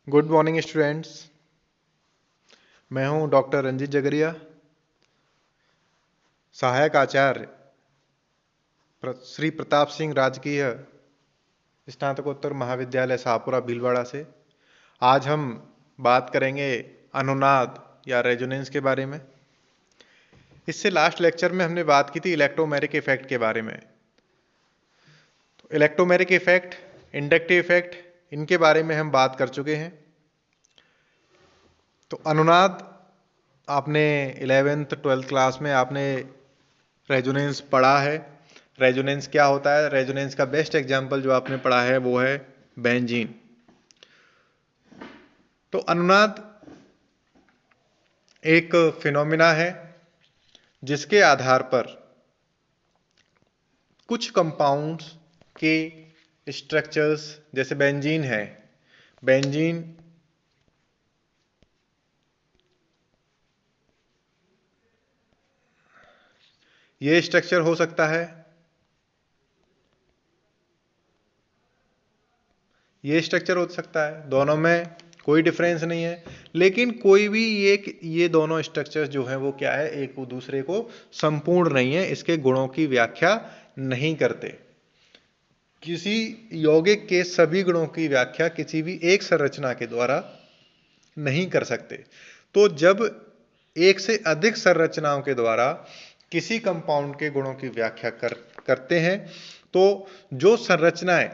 Good morning students. मैं हूं doctor Ranjit जगरिया, सहायक आचार्य श्री प्रताप सिंह राजकीय स्नातकोत्तर महाविद्यालय शाहपुरा भीलवाड़ा से। आज हम बात करेंगे अनुनाद या रेजोनेंस के बारे में। इससे लास्ट लेक्चर में हमने बात की थी इलेक्ट्रोमैग्नेटिक इफेक्ट के बारे में। तो इलेक्ट्रोमैग्नेटिक इफेक्ट, इंडक्टिव इफेक्ट, इनके बारे में हम बात कर चुके हैं। तो अनुनाद आपने 11th 12th क्लास में आपने रेजोनेंस पढ़ा है। रेजोनेंस क्या होता है? रेजोनेंस का बेस्ट एग्जांपल जो आपने पढ़ा है वो है बेंजीन। तो अनुनाद एक फिनोमिना है जिसके आधार पर कुछ कंपाउंड्स के स्ट्रक्चर्स, जैसे बेंजीन है, बेंजीन ये स्ट्रक्चर हो सकता है, ये स्ट्रक्चर हो सकता है, दोनों में कोई डिफरेंस नहीं है। लेकिन कोई भी ये दोनों स्ट्रक्चर्स जो हैं वो क्या है, एक दूसरे को संपूर्ण नहीं है, इसके गुणों की व्याख्या नहीं करते। किसी यौगिक के सभी गुणों की व्याख्या किसी भी एक संरचना के द्वारा नहीं कर सकते। तो जब एक से अधिक संरचनाओं के द्वारा किसी कंपाउंड के गुणों की व्याख्या करते हैं तो जो संरचनाएं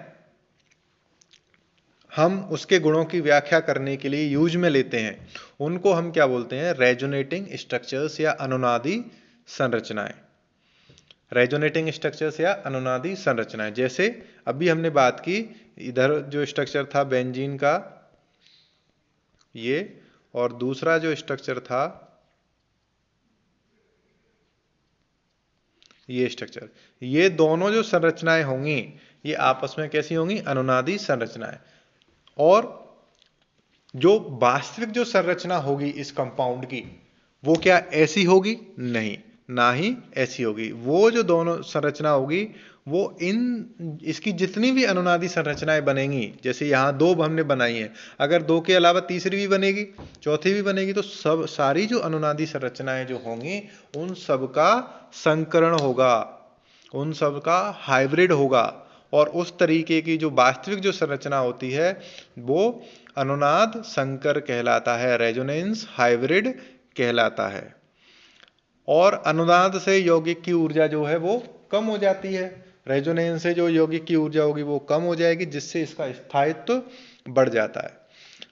हम उसके गुणों की व्याख्या करने के लिए यूज में लेते हैं उनको हम क्या बोलते हैं? रेजोनेटिंग स्ट्रक्चर्स या अनुनादी संरचनाएं। रेजोनेटिंग स्ट्रक्चर्स या अनुनादी संरचनाएं। जैसे अभी हमने बात की, इधर जो स्ट्रक्चर था बेंजीन का ये, और दूसरा जो स्ट्रक्चर था ये स्ट्रक्चर, ये दोनों जो संरचनाएं होंगी ये आपस में कैसी होंगी? अनुनादी संरचनाएं। और जो वास्तविक जो संरचना होगी इस कंपाउंड की वो क्या ऐसी होगी? नहीं, ना ही ऐसी होगी। वो जो दोनों संरचना होगी वो इसकी जितनी भी अनुनादी संरचनाएं बनेंगी, जैसे यहां दो हमने बनाई है, अगर दो के अलावा तीसरी भी बनेगी, चौथी भी बनेगी, तो सब सारी जो अनुनादी संरचनाएं जो होंगी उन सब का संकरण होगा, उन सब का हाइब्रिड होगा। और उस तरीके की जो वास्तविक जो संरचना होती है वो अनुनाद संकर कहलाता है, रेजोनेंस हाइब्रिड कहलाता है। और अनुनाद से यौगिक की ऊर्जा जो है वो कम हो जाती है, रेजोनेंस से जो यौगिक की ऊर्जा होगी वो कम हो जाएगी, जिससे इसका स्थायित्व बढ़ जाता है।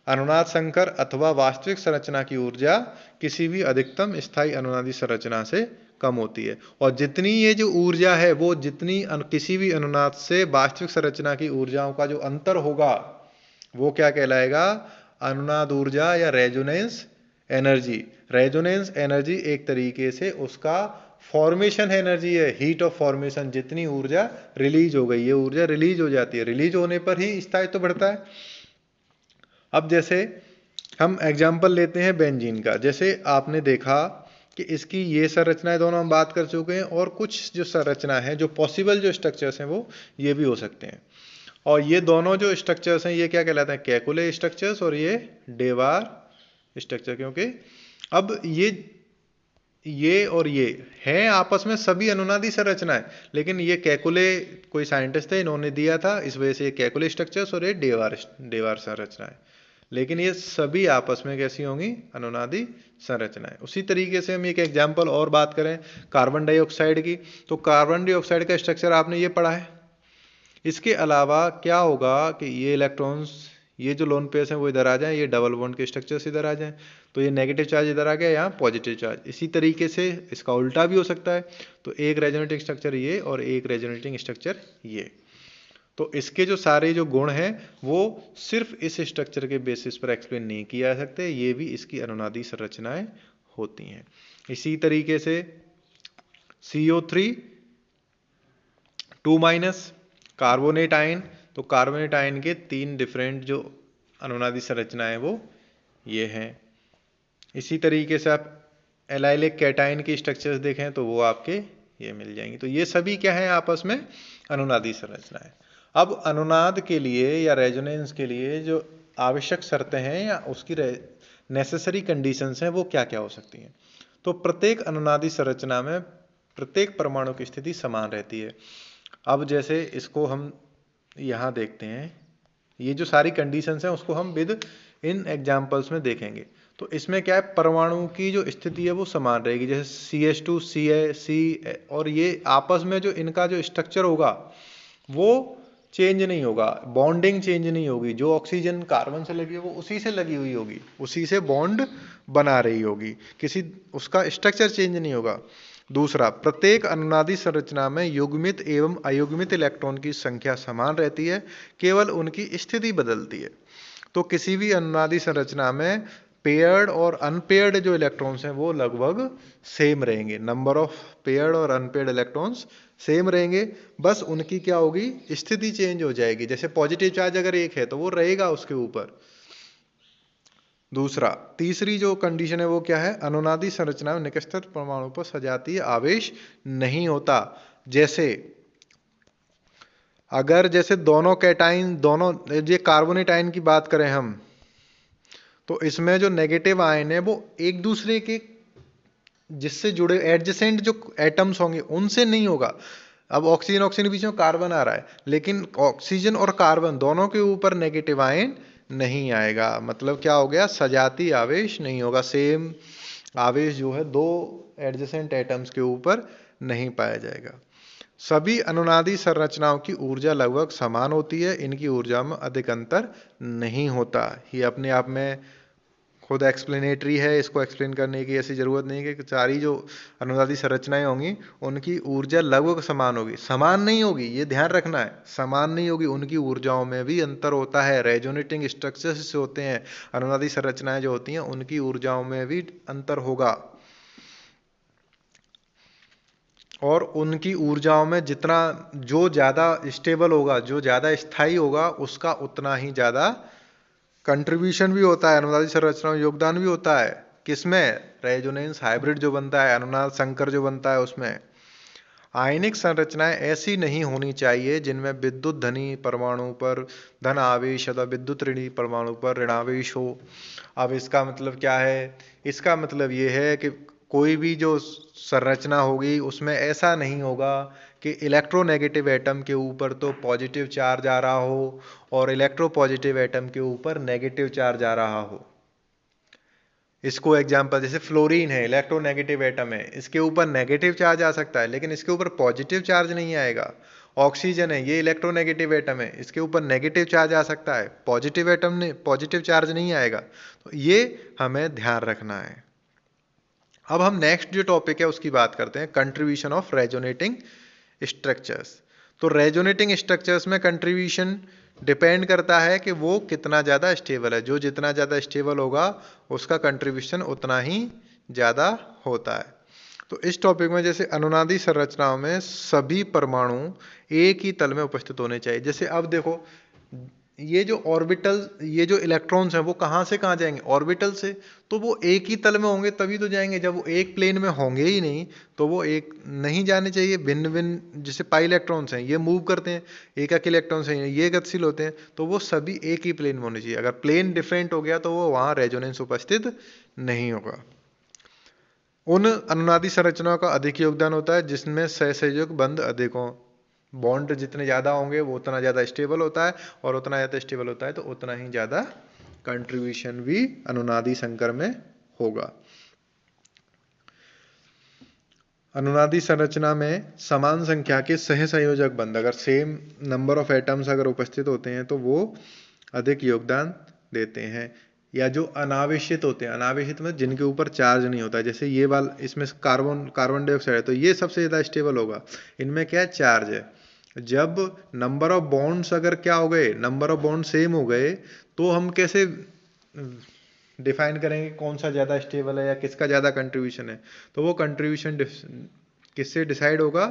अनुनाद संकर अथवा वास्तविक संरचना की ऊर्जा किसी भी अधिकतम स्थायी अनुनादी संरचना से कम होती है। और जितनी ये जो ऊर्जा है वो जितनी किसी भी अनुनाद से वास्तविक संरचना की ऊर्जाओं का जो अंतर होगा वो क्या कहलाएगा? अनुनाद ऊर्जा या रेजोनेंस एनर्जी। रेजोनेंस एनर्जी एक तरीके से उसका फॉर्मेशन एनर्जी है, हीट ऑफ फॉर्मेशन। जितनी ऊर्जा रिलीज हो गई, ये ऊर्जा रिलीज हो जाती है, रिलीज होने पर ही स्थायित्व बढ़ता है। अब जैसे हम एग्जाम्पल लेते हैं बेंजीन का। जैसे आपने देखा कि इसकी ये संरचनाएं दोनों हम बात कर चुके हैं, और कुछ जो संरचना है, जो पॉसिबल जो स्ट्रक्चर्स हैं वो ये भी हो सकते हैं। और ये दोनों जो स्ट्रक्चर्स हैं ये क्या कहलाते हैं? कैकुले स्ट्रक्चर्स, और ये डेवार स्ट्रक्चर। क्योंकि अब ये और ये हैं आपस में सभी अनुनादी संरचनाएं, लेकिन ये कैकुले कोई साइंटिस्ट थे, इन्होंने दिया था, इस वजह से ये कैकुले स्ट्रक्चर्स और ये डेवार संरचनाएं। लेकिन ये सभी आपस में कैसी होंगी? अनुनादी संरचनाएं। उसी तरीके से हम एक एग्जाम्पल और बात करें कार्बन डाइऑक्साइड की, तो कार्बन डाइऑक्साइड का स्ट्रक्चर आपने ये पढ़ा है। इसके अलावा क्या होगा कि ये इलेक्ट्रॉन्स, ये जो लोन पेयर्स हैं वो इधर आ जाएं, ये डबल बॉन्ड के स्ट्रक्चर से इधर आ जाएं, तो ये नेगेटिव चार्ज इधर आ गया, यहाँ पॉजिटिव चार्ज। इसी तरीके से इसका उल्टा भी हो सकता है। तो एक रेजोनेटिंग स्ट्रक्चर ये और एक रेजोनेटिंग स्ट्रक्चर ये। तो इसके जो सारे जो गुण हैं वो सिर्फ इस स्ट्रक्चर के बेसिस पर एक्सप्लेन नहीं किया जा सकते, ये भी इसकी अनुनादी संरचनाएं होती हैं। इसी तरीके से CO3 2- कार्बोनेट आयन, तो कार्बोनेट आयन के 3 डिफरेंट जो अनुनादी संरचनाएं वो ये हैं। इसी तरीके से आप एलाइलिक कैटायन की स्ट्रक्चर्स देखें तो वो आपके ये मिल जाएंगी। तो ये सभी क्या है? आपस में अनुनादी संरचनाएं। अब अनुनाद के लिए या रेजोनेंस के लिए जो आवश्यक शर्तें हैं या उसकी नेसेसरी कंडीशंस हैं वो क्या क्या हो सकती हैं। तो प्रत्येक अनुनादी संरचना में प्रत्येक परमाणु की स्थिति समान रहती है। अब जैसे इसको हम यहाँ देखते हैं, ये जो सारी कंडीशंस हैं उसको हम विद इन एग्जाम्पल्स में देखेंगे। तो इसमें क्या है, परमाणु की जो स्थिति है वो समान रहेगी, जैसे CH2 C और ये आपस में जो इनका जो स्ट्रक्चर होगा वो चेंज नहीं होगा, बॉन्डिंग चेंज नहीं होगी। जो ऑक्सीजन कार्बन से लगी है वो उसी से लगी हुई होगी, उसी से बॉन्ड बना रही होगी, किसी उसका स्ट्रक्चर चेंज नहीं होगा। दूसरा, प्रत्येक अनुनादी संरचना में युग्मित एवं अयुग्मित इलेक्ट्रॉन की संख्या समान रहती है, केवल उनकी स्थिति बदलती है। तो किसी भी अनुनादी संरचना में पेयर्ड और अनपेयर्ड जो इलेक्ट्रॉन्स हैं वो लगभग सेम रहेंगे, नंबर ऑफ पेयर्ड और अनपेयर्ड इलेक्ट्रॉन्स सेम रहेंगे, बस उनकी क्या होगी, स्थिति चेंज हो जाएगी। जैसे पॉजिटिव चार्ज अगर एक है तो वो रहेगा उसके ऊपर। दूसरा, तीसरी जो कंडीशन है वो क्या है, अनुनादी संरचना में निकटस्थ परमाणु पर सजातीय आवेश नहीं होता। जैसे अगर जैसे दोनों कैटाइन, दोनों ये कार्बोनेट आयन की बात करें हम, तो इसमें जो नेगेटिव आयन है वो एक दूसरे के जिससे जुड़े एडजेसेंट जो एटम्स होंगे उनसे नहीं होगा। अब ऑक्सीजन ऑक्सीजन के बीच में कार्बन आ रहा है, लेकिन ऑक्सीजन और कार्बन दोनों के ऊपर नेगेटिव आयन नहीं आएगा। मतलब क्या हो गया, सजातीय आवेश नहीं होगा, सेम आवेश जो है दो एडजेसेंट एटम्स के ऊपर नहीं पाया जाएगा। सभी अनुनादी संरचनाओं की ऊर्जा लगभग समान होती है, इनकी ऊर्जा में अधिक अंतर नहीं होता। ये अपने आप में खुद एक्सप्लेनेटरी है, इसको एक्सप्लेन करने की ऐसी जरूरत नहीं है कि सारी जो अनुनादी संरचनाएं होंगी उनकी ऊर्जा लगभग समान होगी। समान नहीं होगी, ये ध्यान रखना है, समान नहीं होगी, उनकी ऊर्जाओं में भी अंतर होता है। रेजोनेटिंग स्ट्रक्चर्स से होते हैं अनुनादी संरचनाएं जो होती हैं, उनकी ऊर्जाओं में भी अंतर होगा, और उनकी ऊर्जाओं में जितना जो ज़्यादा स्टेबल होगा, जो ज़्यादा स्थायी होगा, उसका उतना ही ज़्यादा कंट्रीब्यूशन भी होता है, अनुनादी संरचना में योगदान भी होता है। किसमें, रेजोनेंस हाइब्रिड जो बनता है, अनुनाद संकर जो बनता है उसमें। आयनिक संरचनाएं ऐसी नहीं होनी चाहिए जिनमें विद्युत धनी परमाणु पर धन आवेश अथवा विद्युत ऋणी परमाणु पर ऋणावेश हो। अब इसका मतलब क्या है, इसका मतलब ये है कि कोई भी जो संरचना होगी उसमें ऐसा नहीं होगा कि इलेक्ट्रोनेगेटिव एटम के ऊपर तो पॉजिटिव चार्ज आ रहा हो और इलेक्ट्रोपॉजिटिव एटम के ऊपर नेगेटिव चार्ज आ रहा हो। इसको एग्जांपल, जैसे फ्लोरीन है, इलेक्ट्रोनेगेटिव एटम है, इसके ऊपर नेगेटिव चार्ज आ सकता है लेकिन इसके ऊपर पॉजिटिव चार्ज नहीं आएगा। ऑक्सीजन है, ये इलेक्ट्रोनेगेटिव एटम है, इसके ऊपर नेगेटिव चार्ज आ सकता है, पॉजिटिव एटम ने पॉजिटिव चार्ज नहीं आएगा। तो ये हमें ध्यान रखना है। अब हम नेक्स्ट जो टॉपिक है उसकी बात करते हैं, कंट्रीब्यूशन ऑफ रेजोनेटिंग स्ट्रक्चर्स। तो रेजोनेटिंग स्ट्रक्चर्स में कंट्रीब्यूशन डिपेंड करता है कि वो कितना ज़्यादा स्टेबल है। जो जितना ज़्यादा स्टेबल होगा उसका कंट्रीब्यूशन उतना ही ज़्यादा होता है। तो इस टॉपिक में जैसे अनुनादी संरचनाओं में सभी परमाणु एक ही तल में उपस्थित होने चाहिए। जैसे अब देखो, ये जो ऑर्बिटल, ये जो इलेक्ट्रॉन्स हैं वो कहाँ से कहाँ जाएंगे, ऑर्बिटल से। तो वो एक ही तल में होंगे तभी तो जाएंगे, जब वो एक प्लेन में होंगे ही नहीं तो वो एक नहीं जाने चाहिए। भिन्न भिन्न जैसे पाई इलेक्ट्रॉन्स हैं ये मूव करते हैं, एकक इलेक्ट्रॉन्स हैं ये गतिशील होते हैं, तो वो सभी एक ही प्लेन में होने चाहिए। अगर प्लेन डिफरेंट हो गया तो वो वहाँ रेजोनेंस उपस्थित नहीं होगा। उन अनुनादी संरचनाओं का अधिक योगदान होता है जिसमें सहसंयोजक बंध अधिक हों। बॉन्ड जितने ज़्यादा होंगे वो उतना ज़्यादा स्टेबल होता है, और उतना ज़्यादा स्टेबल होता है तो उतना ही ज़्यादा कंट्रीब्यूशन भी अनुनादी संकर में होगा। अनुनादी संरचना में समान संख्या के सहसंयोजक बंध, अगर सेम नंबर ऑफ एटम्स अगर उपस्थित होते हैं तो वो अधिक योगदान देते हैं। या जो अनावेशित होते हैं, अनावेशित में जिनके ऊपर चार्ज नहीं होता है, जैसे ये वाला, इसमें कार्बन डाइऑक्साइड है तो ये सबसे ज़्यादा स्टेबल होगा, इनमें क्या चार्ज है। जब नंबर ऑफ बॉन्ड्स अगर क्या हो गए, नंबर ऑफ बॉन्ड सेम हो गए, तो हम कैसे डिफाइन करेंगे कौन सा ज़्यादा स्टेबल है या किसका ज़्यादा कंट्रीब्यूशन है। तो वो कंट्रीब्यूशन किससे डिसाइड होगा,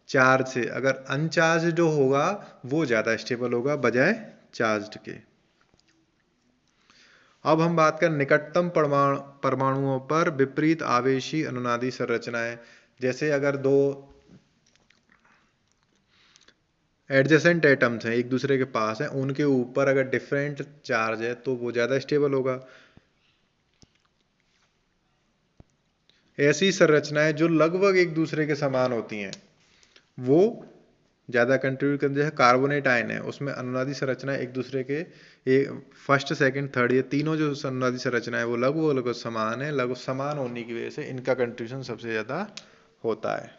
चार्ज से। अगर अनचार्ज जो होगा वो ज़्यादा स्टेबल होगा बजाय चार्ज्ड के। अब हम बात करें निकटतम परमाणुओं पर विपरीत आवेशी अनुनादी संरचनाएं। जैसे अगर दो एडजेसेंट एटम्स हैं, एक दूसरे के पास हैं, उनके ऊपर अगर डिफरेंट चार्ज है तो वो ज़्यादा स्टेबल होगा। ऐसी संरचनाएं जो लगभग एक दूसरे के समान होती हैं वो ज़्यादा कंट्रीब्यूट करते हैं। कार्बोनेट आयन है उसमें अनुनादी संरचना एक दूसरे के फर्स्ट सेकंड थर्ड ये तीनों जो अनुनादी संरचना है वो लगभग लगभग समान है। लगभग समान होने की वजह से इनका कंट्रीब्यूशन सबसे ज़्यादा होता है।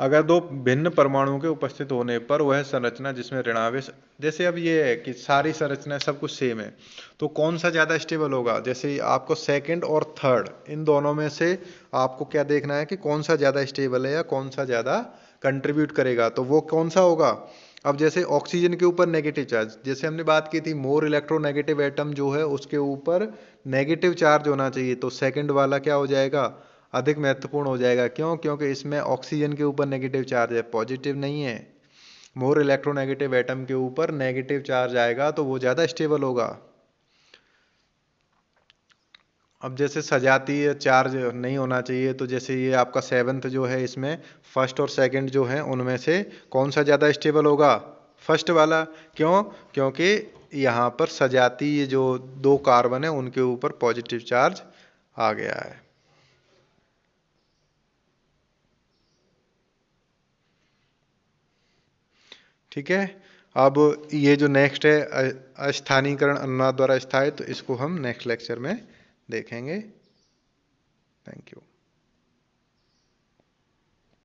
अगर दो भिन्न परमाणुओं के उपस्थित होने पर वह संरचना जिसमें ऋणावेश, जैसे अब ये है कि सारी संरचनाएं सब कुछ सेम है तो कौन सा ज़्यादा स्टेबल होगा। जैसे आपको सेकंड और थर्ड इन दोनों में से आपको क्या देखना है कि कौन सा ज़्यादा स्टेबल है या कौन सा ज़्यादा कंट्रीब्यूट करेगा, तो वो कौन सा होगा। अब जैसे ऑक्सीजन के ऊपर नेगेटिव चार्ज, जैसे हमने बात की थी मोर इलेक्ट्रोनेगेटिव एटम जो है उसके ऊपर नेगेटिव चार्ज होना चाहिए, तो सेकंड वाला क्या हो जाएगा, अधिक महत्वपूर्ण हो जाएगा। क्यों, क्योंकि इसमें ऑक्सीजन के ऊपर नेगेटिव चार्ज है, पॉजिटिव नहीं है। मोर इलेक्ट्रोनेगेटिव एटम के ऊपर नेगेटिव चार्ज आएगा तो वो ज़्यादा स्टेबल होगा। अब जैसे सजातीय चार्ज नहीं होना चाहिए, तो जैसे ये आपका सेवंथ जो है इसमें फर्स्ट और सेकंड जो है उनमें से कौन सा ज़्यादा स्टेबल होगा, फर्स्ट वाला। क्यों, क्योंकि यहाँ पर सजातीय जो दो कार्बन है उनके ऊपर पॉजिटिव चार्ज आ गया है। ठीक है। अब ये जो नेक्स्ट है अस्थानीकरण अनुनाद द्वारा स्थायित्व, तो इसको हम नेक्स्ट लेक्चर में देखेंगे। Thank you.